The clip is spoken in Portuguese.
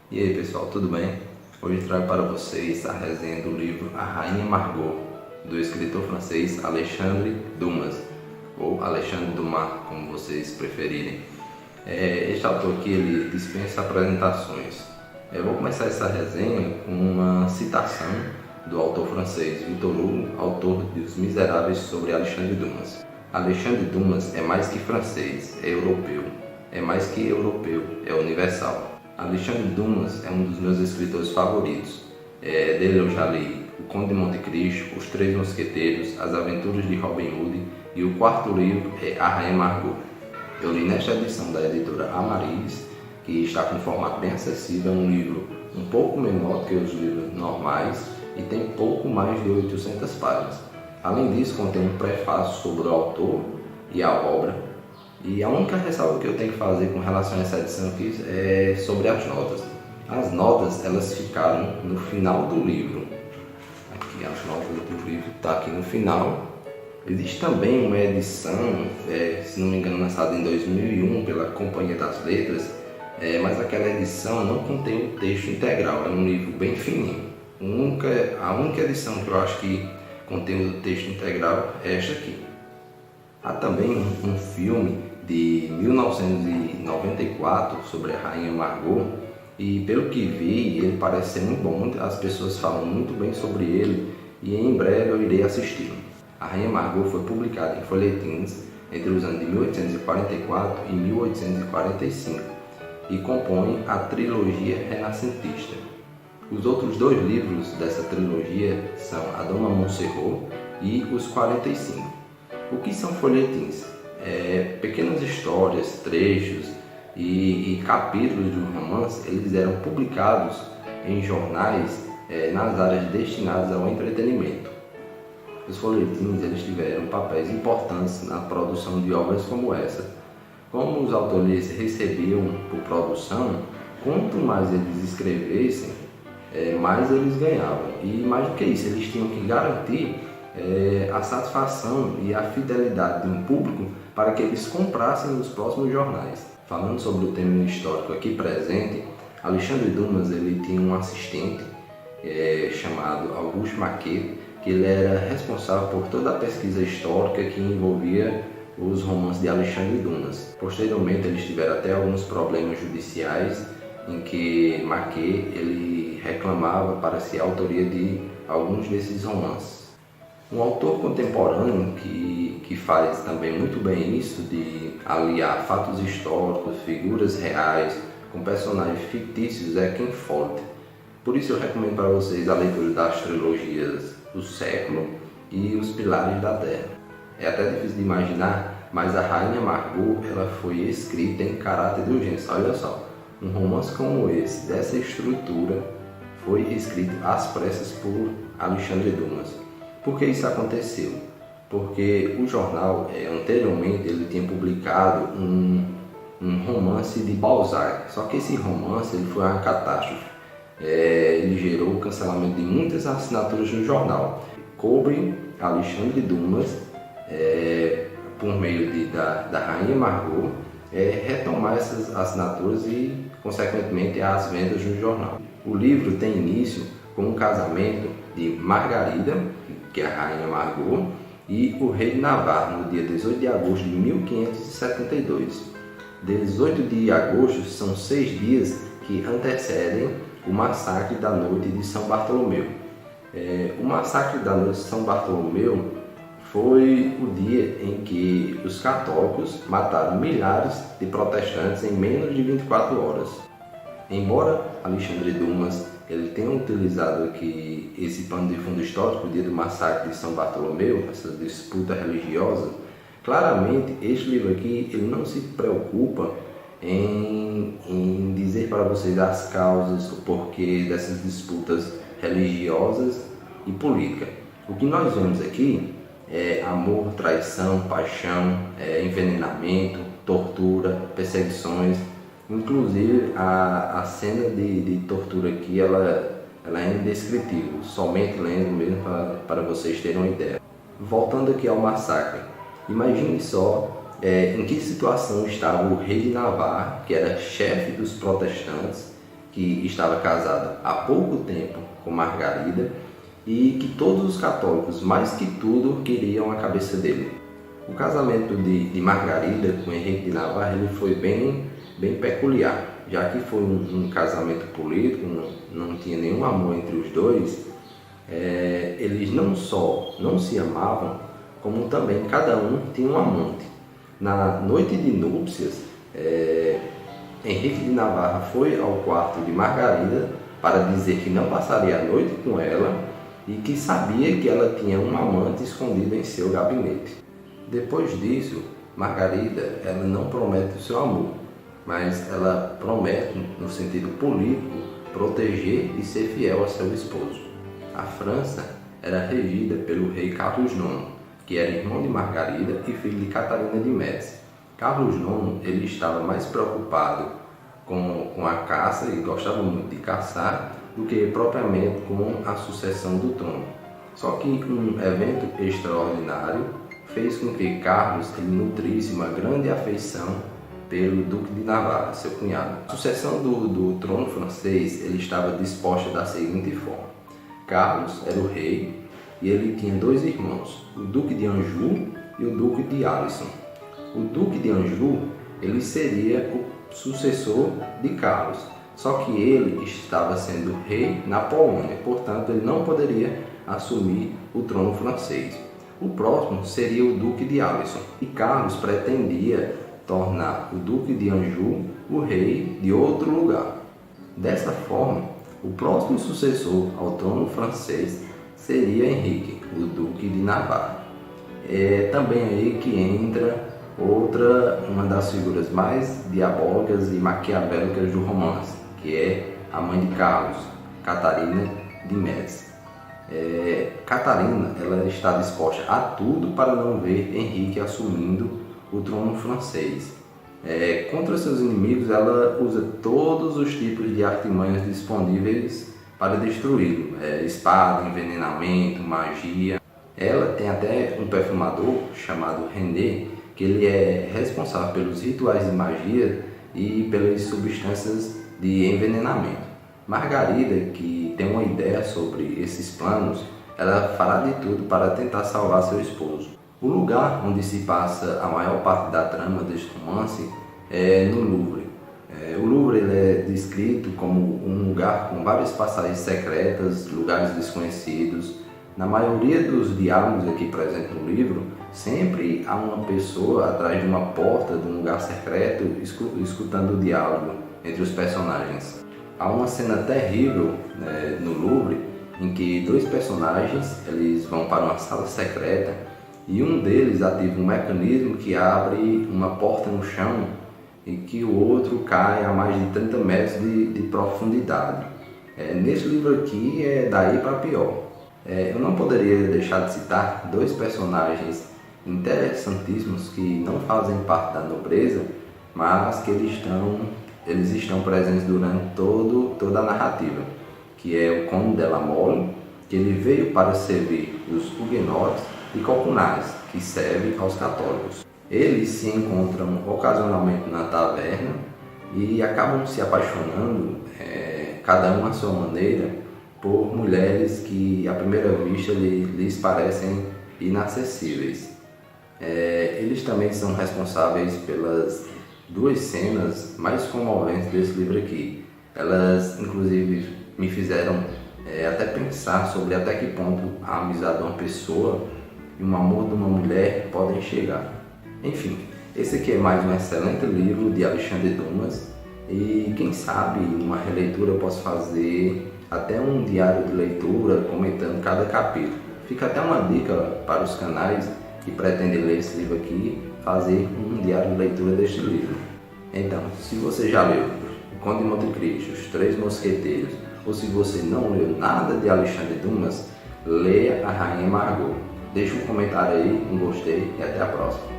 E aí pessoal, tudo bem? Hoje trago para vocês a resenha do livro A Rainha Margot, do escritor francês Alexandre Dumas, ou Alexandre Dumas, como vocês preferirem. Este autor aqui ele dispensa apresentações. Eu vou começar essa resenha com uma citação do autor francês Victor Hugo, autor de Os Miseráveis, sobre Alexandre Dumas. Alexandre Dumas é mais que francês, é europeu. É mais que europeu, é universal. Alexandre Dumas é um dos meus escritores favoritos. Dele eu já li O Conde de Monte Cristo, Os Três Mosqueteiros, As Aventuras de Robin Hood e o quarto livro é A Rainha Margot. Eu li nesta edição da editora Amaris, que está com um formato bem acessível, é um livro um pouco menor que os livros normais e tem pouco mais de 800 páginas. Além disso, contém um prefácio sobre o autor e a obra. E a única ressalva que eu tenho que fazer com relação a essa edição aqui é sobre as notas. As notas, elas ficaram no final do livro. Aqui, as notas do livro está aqui no final. Existe também uma edição, se não me engano, lançada em 2001 pela Companhia das Letras, mas aquela edição não contém o texto integral, é um livro bem fininho. A única edição que eu acho que contém o texto integral é esta aqui. Há também um filme de 1994 sobre a Rainha Margot e, pelo que vi, ele parece ser muito bom, as pessoas falam muito bem sobre ele e em breve eu irei assisti-lo. A Rainha Margot foi publicada em folhetins entre os anos de 1844 e 1845 e compõe a trilogia renascentista. Os outros dois livros dessa trilogia são A Dama Montserrat e Os 45. O que são folhetins? Pequenas histórias, trechos e capítulos de um romance, eles eram publicados em jornais nas áreas destinadas ao entretenimento. Os folhetins eles tiveram papéis importantes na produção de obras como essa. Como os autores recebiam por produção, quanto mais eles escrevessem, mais eles ganhavam. E mais do que isso, eles tinham que garantir a satisfação e a fidelidade de um público para que eles comprassem os próximos jornais. Falando sobre o tema histórico aqui presente, Alexandre Dumas ele tinha um assistente chamado Auguste Maquet, que ele era responsável por toda a pesquisa histórica que envolvia os romances de Alexandre Dumas. Posteriormente eles tiveram até alguns problemas judiciais em que Maquet ele reclamava para si a autoria de alguns desses romances. Um autor contemporâneo que faz também muito bem isso de aliar fatos históricos, figuras reais com personagens fictícios é Ken Follett. Por isso eu recomendo para vocês a leitura das trilogias O Século e Os Pilares da Terra. É até difícil de imaginar, mas A Rainha Margot ela foi escrita em caráter de urgência. Olha só, um romance como esse, dessa estrutura, foi escrito às pressas por Alexandre Dumas. Por que isso aconteceu? Porque o jornal, anteriormente, ele tinha publicado um romance de Balzac, só que esse romance ele foi uma catástrofe. Ele gerou o cancelamento de muitas assinaturas no jornal. Coube Alexandre Dumas, por meio da Rainha Margot, retomar essas assinaturas e, consequentemente, as vendas no jornal. O livro tem início com um casamento de Margarida, que é a Rainha Margot, e o rei de Navarra, no dia 18 de agosto de 1572. 18 de agosto são 6 dias que antecedem o massacre da noite de São Bartolomeu. O massacre da noite de São Bartolomeu foi o dia em que os católicos mataram milhares de protestantes em menos de 24 horas. Embora Alexandre Dumas ele tenha utilizado aqui esse pano de fundo histórico, o dia do massacre de São Bartolomeu, essa disputa religiosa, claramente este livro aqui ele não se preocupa em dizer para vocês as causas, o porquê dessas disputas religiosas e políticas. O que nós vemos aqui é amor, traição, paixão, envenenamento, tortura, perseguições. Inclusive a cena de tortura aqui ela é indescritível, somente lendo mesmo para vocês terem uma ideia. Voltando aqui ao massacre, imagine só em que situação estava o rei de Navarra, que era chefe dos protestantes, que estava casado há pouco tempo com Margarida e que todos os católicos, mais que tudo, queriam a cabeça dele. O casamento de Margarida com Henrique de Navarra ele foi bem peculiar, já que foi um casamento político, não tinha nenhum amor entre os dois. Eles não só não se amavam, como também cada um tinha um amante. Na noite de núpcias, Henrique de Navarra foi ao quarto de Margarida para dizer que não passaria a noite com ela e que sabia que ela tinha um amante escondido em seu gabinete. Depois disso, Margarida ela não promete o seu amor, mas ela promete, no sentido político, proteger e ser fiel a seu esposo. A França era regida pelo rei Carlos IX, que era irmão de Margarida e filho de Catarina de Médici. Carlos IX ele estava mais preocupado com a caça e gostava muito de caçar do que propriamente com a sucessão do trono. Só que um evento extraordinário fez com que Carlos ele nutrisse uma grande afeição pelo Duque de Navarra, seu cunhado. A sucessão do trono francês ele estava disposta da seguinte forma: Carlos era o rei e ele tinha dois irmãos, o Duque de Anjou e o Duque de Alençon. O Duque de Anjou ele seria o sucessor de Carlos, só que ele estava sendo rei na Polônia, portanto ele não poderia assumir o trono francês. O próximo seria o Duque de Alençon e Carlos pretendia tornar o Duque de Anjou o rei de outro lugar. Dessa forma, o próximo sucessor ao trono francês seria Henrique, o Duque de Navarra. É também aí que entra uma das figuras mais diabólicas e maquiavélicas do romance, que é a mãe de Carlos, Catarina de Médici. Catarina ela está disposta a tudo para não ver Henrique assumindo o trono francês. Contra seus inimigos, ela usa todos os tipos de artimanhas disponíveis para destruí-lo: espada, envenenamento, magia. Ela tem até um perfumador chamado René, que ele é responsável pelos rituais de magia e pelas substâncias de envenenamento. Margarida, que tem uma ideia sobre esses planos, ela fará de tudo para tentar salvar seu esposo. O lugar onde se passa a maior parte da trama deste romance é no Louvre. O Louvre ele é descrito como um lugar com várias passagens secretas, lugares desconhecidos. Na maioria dos diálogos aqui presentes no livro, sempre há uma pessoa atrás de uma porta de um lugar secreto escutando o diálogo entre os personagens. Há uma cena terrível no Louvre em que dois personagens eles vão para uma sala secreta e um deles ativa um mecanismo que abre uma porta no chão e que o outro cai a mais de 30 metros de profundidade. Nesse livro aqui é daí para pior. Eu não poderia deixar de citar dois personagens interessantíssimos que não fazem parte da nobreza, mas que eles estão presentes durante toda a narrativa, que é o Conde de la Mole, que ele veio para servir os huguenotes, e Coconnas, que serve aos católicos. Eles se encontram ocasionalmente na taverna e acabam se apaixonando, cada um à sua maneira, por mulheres que à primeira vista lhes parecem inacessíveis. Eles também são responsáveis pelas duas cenas mais comoventes desse livro aqui. Elas inclusive me fizeram até pensar sobre até que ponto a amizade de uma pessoa e o amor de uma mulher podem chegar. Enfim, esse aqui é mais um excelente livro de Alexandre Dumas e quem sabe numa releitura eu posso fazer até um diário de leitura comentando cada capítulo. Fica até uma dica para os canais que pretendem ler esse livro aqui, fazer um diário de leitura deste livro. Então, se você já leu O Conde de Monte Cristo, Os Três Mosqueteiros, ou se você não leu nada de Alexandre Dumas, leia A Rainha Margot. Deixe um comentário aí, um gostei e até a próxima.